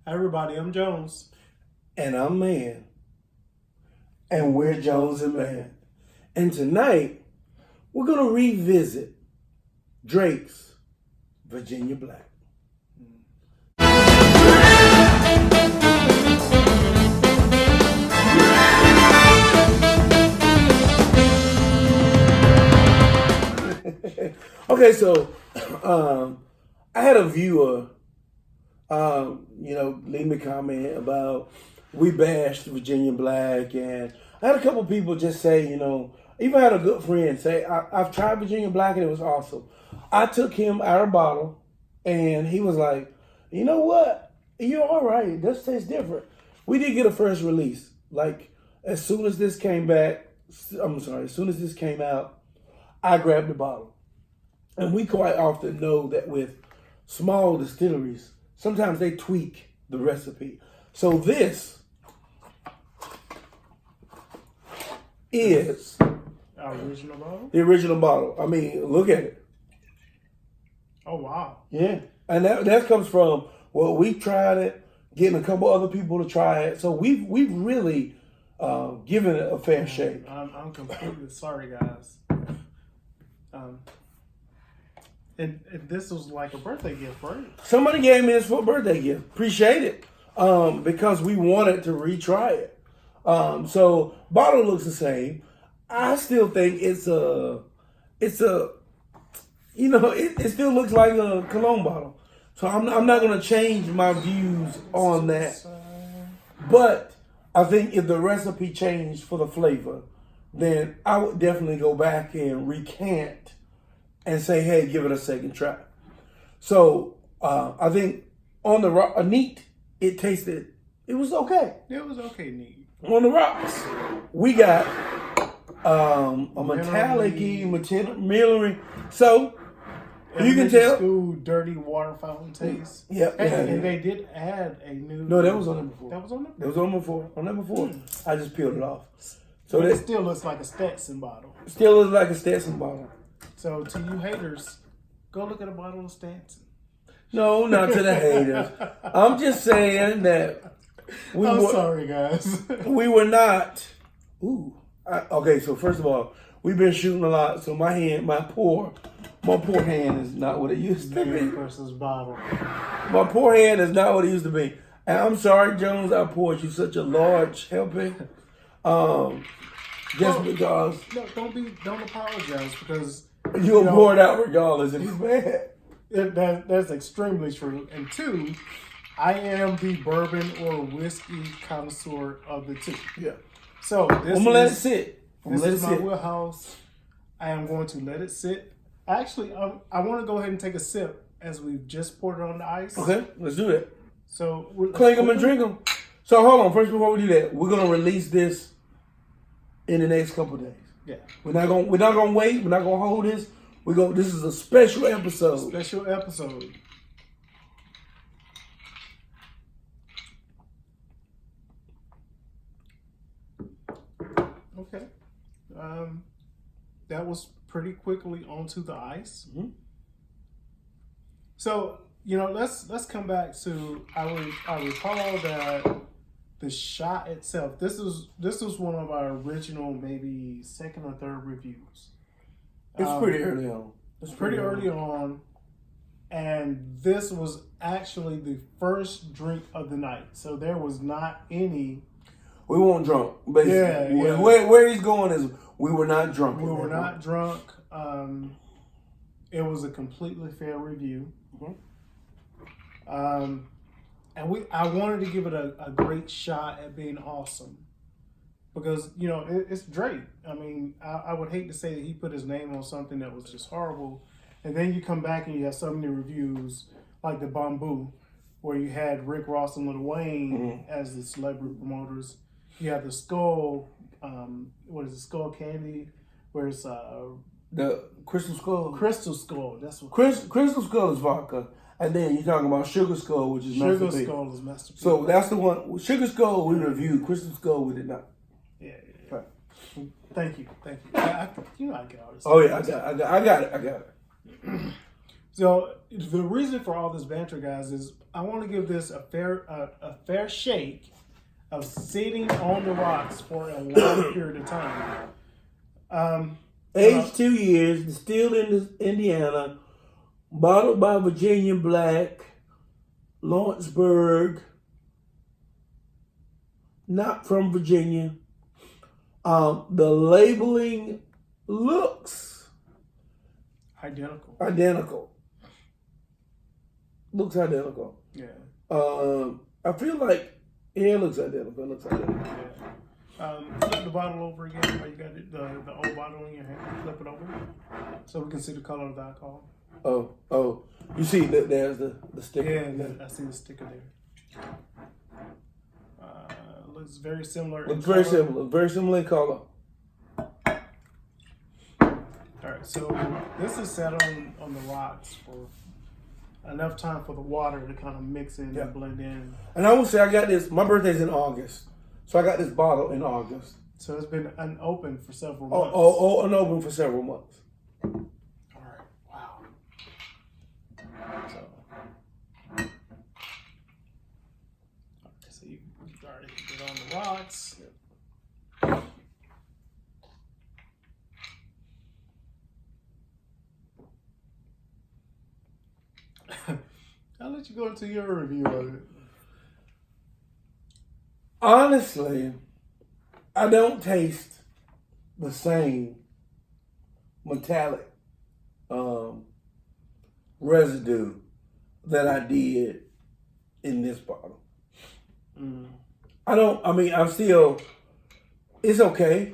Hi everybody, I'm Jones. And I'm Mann. And we're Jones and Mann. And tonight, we're going to revisit Drake's Virginia Black. Okay, so I had a viewer, leave me a comment about we bashed Virginia Black, and I had a couple people just say, even had a good friend say, I've tried Virginia Black and it was awesome. I took him out of bottle, and he was like, you know what? You're all right. This tastes different. We did get a first release. Like, as soon as this came back, as soon as this came out, I grabbed the bottle. And we quite often know that with small distilleries, sometimes they tweak the recipe. So this is Our original bottle? the original bottle. I mean, look at it. Oh, wow. Yeah. And that comes from, well, we tried it, getting a couple other people to try it. So we've really given it a fair shake. I'm completely sorry, guys. And this was like a birthday gift, right? Somebody gave me this for a birthday gift. Appreciate it. Because we wanted to retry it. So bottle looks the same. I still think it still looks like a cologne bottle. So I'm not going to change my views on that. But I think if the recipe changed for the flavor, then I would definitely go back and recant and say, hey, give it a second try. So I think on the neat, it was okay. It was okay, neat. On the rocks, we got a metallic-y, millery. So you can tell. School dirty water fountain taste. Yep. And they did add a new. No, that was on there before. That was on there? That was on before. On there before. I just peeled it off. So So it that still looks like a Stetson bottle. still looks like a Stetson bottle. So to you haters, go look at a bottle of Stetson. No, not to the haters. I'm just saying that I'm sorry, guys. we were not. Okay, so first of all, we've been shooting a lot, so my poor hand is not what it used to Man be. versus bottle. My poor hand is not what it used to be. And I'm sorry, Jones, I poured you such a large helping. Because No, don't apologize because you'll pour it out regardless if it's bad. that's extremely true. And two, I am the bourbon or whiskey connoisseur of the two. Yeah. So I'm gonna let it sit. This is my wheelhouse. I am going to let it sit. Actually, I want to go ahead and take a sip as we've just poured it on the ice. Okay, let's do that. So Clink them and drink them. So hold on. First, before we do that, we're gonna release this in the next couple of days. Yeah. We're not gonna wait. We're not gonna hold this. This is a special episode. Special episode. Okay. That was pretty quickly onto the ice. Mm-hmm. So, let's come back to I recall that the shot itself. This was one of our original, maybe second or third reviews. It's pretty early on. It's pretty early on, and this was actually the first drink of the night. So there was not any. We weren't drunk. Basically. Yeah. Where he's going is we were not drunk. We were not drunk. It was a completely fair review. Mm-hmm. And I wanted to give it a great shot at being awesome. Because, it's Drake. I mean, I would hate to say that he put his name on something that was just horrible. And then you come back and you have so many reviews, like the Bamboo, where you had Rick Ross and Lil Wayne as the celebrity promoters. You have the Skull, Skull Candy, where it's the Crystal Skull. Crystal Skull, that's what. Crystal Skull is vodka. And then you're talking about Sugar Skull, which is Master P. Sugar Skull is Master P. So that's the one. Sugar Skull we reviewed. Crystal Skull we did not. Yeah. Right. Thank you. I get all this. Oh yeah, I got it. So the reason for all this banter, guys, is I want to give this a fair shake of sitting on the rocks for a long period of time. Aged 2 years, distilled in Indiana, bottled by Virginia Black, Lawrenceburg, not from Virginia. The labeling looks identical. Looks identical. Yeah. I feel like it looks identical. Yeah. Flip the bottle over again. Or you got it, the old bottle in your hand. Flip it over so we can see the color of the alcohol. Oh. You see that there's the sticker. Yeah, I see the sticker there. Looks very similar. Looks very similar. Very similar in color. All right, so this is set on the rocks for enough time for the water to kind of mix in and blend in. And I will say I got this. My birthday's in August, so I got this bottle in August. So it's been unopened for several months. Unopened for several months. All right, wow. So you already get on the rocks. I'll let you go into your review of it. Honestly, I don't taste the same metallic residue that I did in this bottle. I'm still, it's okay.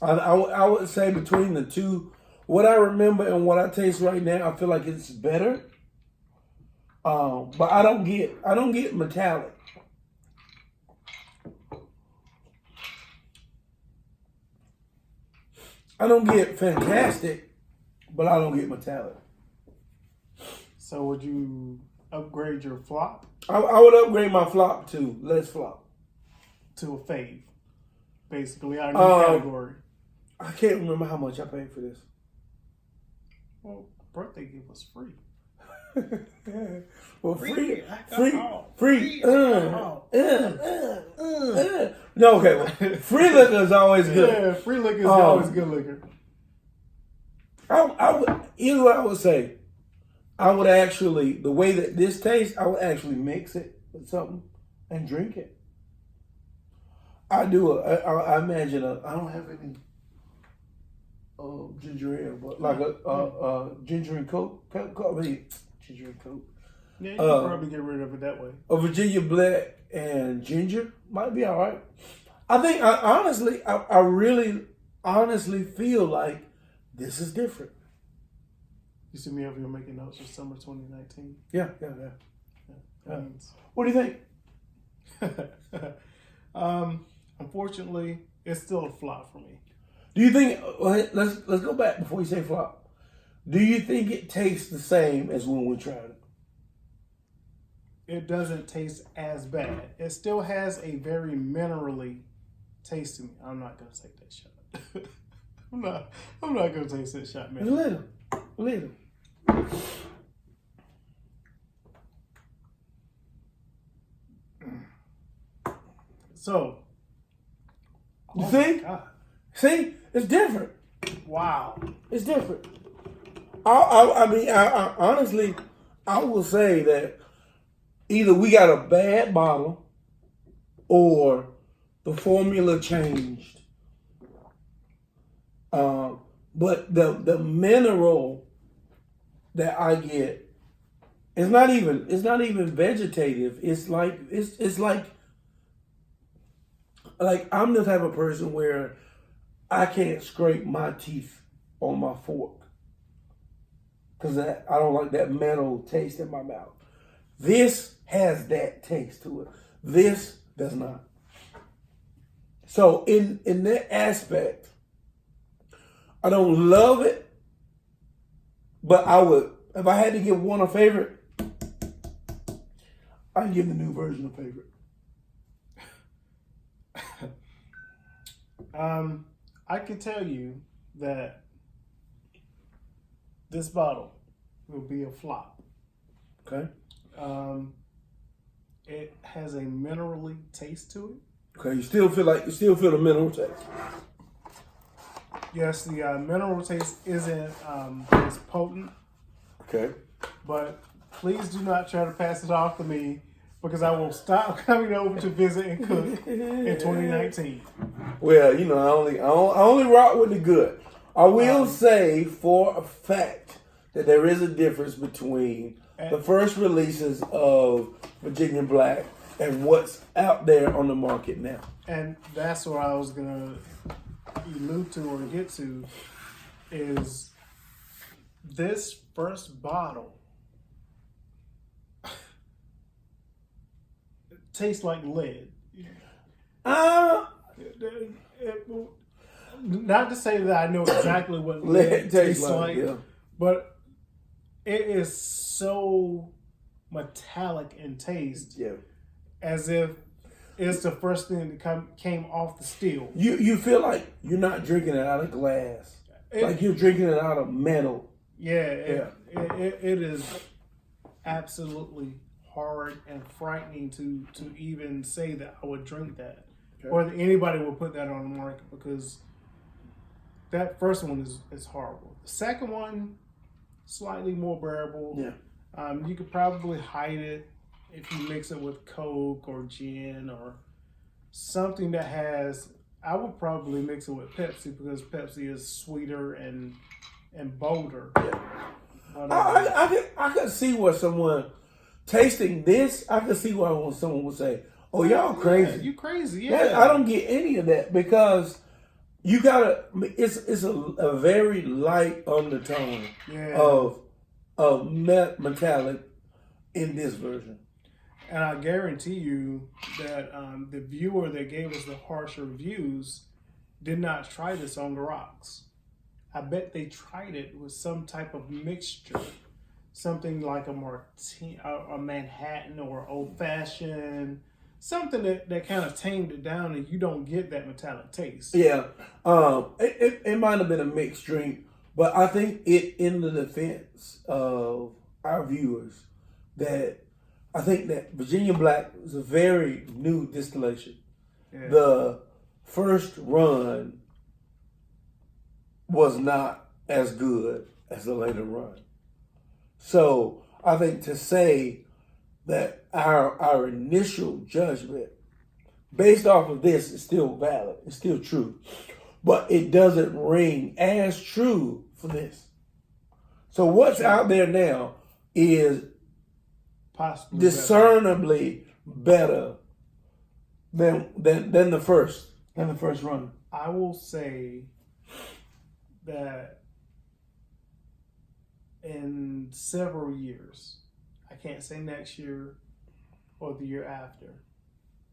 I would say between the two, what I remember and what I taste right now, I feel like it's better. But I don't get metallic. I don't get fantastic, but I don't get metallic. So would you upgrade your flop? I would upgrade my flop to less flop. To a fave, basically, our new category. I can't remember how much I paid for this. Well, birthday gift was free. Well, free. No, okay. Well, free liquor is always good. Yeah, free liquor is always good liquor. Here's what I would say. I would actually, the way that this tastes, I would actually mix it with something and drink it. I imagine I don't have any ginger ale, but like a ginger and coke. Ginger and coke. Yeah, you can probably get rid of it that way. A Virginia Black and ginger might be all right. I think I really honestly feel like this is different. You see me over here making notes for summer 2019. Yeah. What do you think? Unfortunately, it's still a flop for me. Do you think? Let's go back before you say flop. Do you think it tastes the same as when we tried it? It doesn't taste as bad. It still has a very minerally taste to me. I'm not gonna take that shot. I'm not gonna taste that shot, man. Little. So, you see? See, it's different. Wow, it's different. I honestly, I will say that either we got a bad bottle or the formula changed. But the mineral that I get, it's not even vegetative. It's like I'm the type of person where I can't scrape my teeth on my fork because I don't like that metal taste in my mouth. This has that taste to it. This does not. So in that aspect, I don't love it, but I would, if I had to give one a favorite, I'd give the new version a favorite. I can tell you that this bottle will be a flop. Okay. It has a minerally taste to it. Okay. You still feel the mineral taste. Yes, the mineral taste isn't as potent. Okay. But please do not try to pass it off to me because I will stop coming over to visit and cook in 2019. Well, I only rock with the good. I will say for a fact that there is a difference between the first releases of Virginia Black and what's out there on the market now. And that's what I was gonna allude to or get to is this first bottle tastes like lead. Not to say that I know exactly what lead tastes like, yeah. but it is so metallic in taste, Yeah. as if it's the first thing that came off the steel. You feel like you're not drinking it out of glass, like you're drinking it out of metal. Yeah, it is absolutely hard and frightening to even say that I would drink that, or that anybody would put that on the market, because that first one is horrible. The second one, slightly more bearable. Yeah. You could probably hide it if you mix it with Coke or gin or something that has. I would probably mix it with Pepsi because Pepsi is sweeter and bolder. Yeah. But, I could see where someone tasting this. I could see why someone would say, "Oh, y'all crazy! You crazy? Yeah." I don't get any of that because you gotta. It's a very light undertone of metallic in this version. And I guarantee you that the viewer that gave us the harsh reviews did not try this on the rocks. I bet they tried it with some type of mixture, something like a martini, a Manhattan, or old fashioned, something that kind of tamed it down, and you don't get that metallic taste. Yeah, it might have been a mixed drink, but I think in the defense of our viewers, that I think that Virginia Black is a very new distillation. Yeah. The first run was not as good as the later run. So I think to say that our initial judgment based off of this is still valid, it's still true, but it doesn't ring as true for this. So what's out there now is possibly discernibly better than the first run. I will say that in several years, I can't say next year or the year after,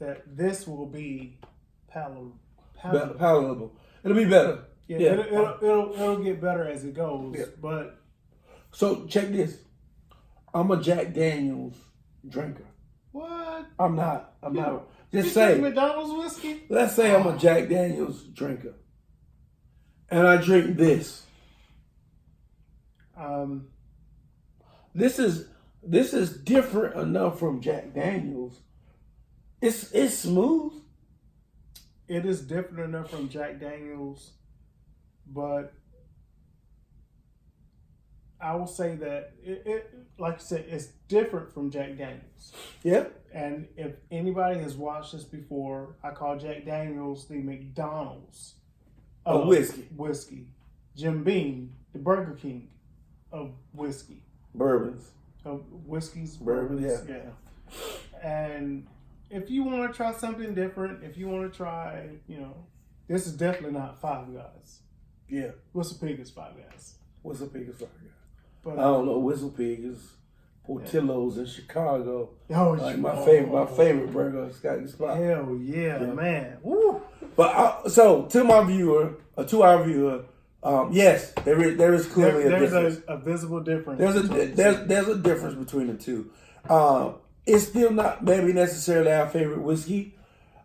that this will be palatable. It'll be better. Yeah. It'll get better as it goes. Yeah. But so check this. I'm a Jack Daniels drinker. What? I'm not. Just say McDonald's whiskey. Let's say I'm a Jack Daniels drinker, and I drink this. This is different enough from Jack Daniels. It's smooth. It is different enough from Jack Daniels, but I will say that it like you said, it's different from Jack Daniels. Yep. And if anybody has watched this before, I call Jack Daniels the McDonald's of whiskey. Jim Beam, the Burger King of whiskey. Bourbons. Of whiskeys, bourbons. Yeah. And if you want to try something different, if you want to try, this is definitely not Five Guys. Yeah. What's the biggest Five Guys? What's the biggest Five Guys? But, I don't know. Whistle Pig is Portillo's in Chicago. Oh, like my favorite burger spot. Hell yeah, man. Woo. But so to our viewer, yes, there is clearly a difference. There's a visible difference. There's a difference between the two. It's still not maybe necessarily our favorite whiskey,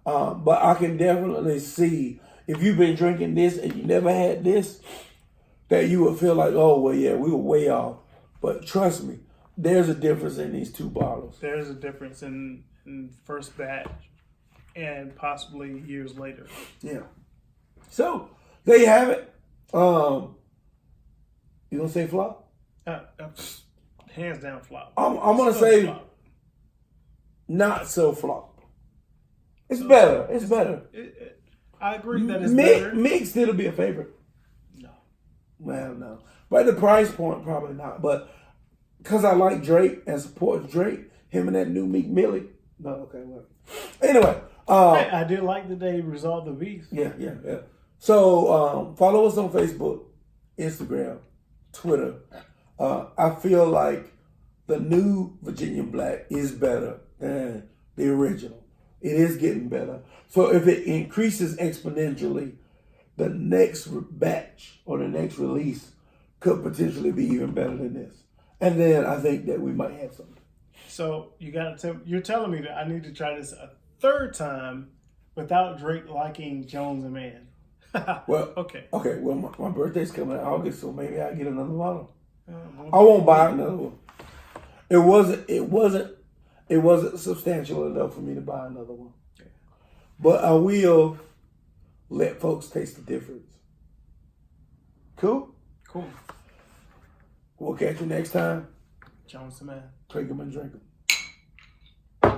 but I can definitely see if you've been drinking this and you never had this, that you would feel like, oh well, yeah, we were way off. But trust me, there's a difference in these two bottles. There's a difference in first batch and possibly years later. Yeah. So there you have it. You gonna say flop? Hands down flop. I'm gonna Still say flop. not so flop. It's better. It's better. I agree that it's better. Mixed, it'll be a favorite. No. Well, no. But the price point, probably not. But because I like Drake and support Drake, him and that new Meek Millie. No, okay, well. Anyway. I did like that they resolved the beef. Yeah. So follow us on Facebook, Instagram, Twitter. I feel like the new Virginia Black is better than the original. It is getting better. So if it increases exponentially, the next batch or the next release could potentially be even better than this. And then I think that we might have something. So you're telling me that I need to try this a third time without Drake liking Jones and Mann. Well, okay. Well, my birthday's coming in August, so maybe I'll get another bottle. I won't buy another one. It wasn't substantial enough for me to buy another one. Yeah. But I will let folks taste the difference. Cool? Cool. We'll catch you next time. Jones and Mann. Drink 'em and drink 'em.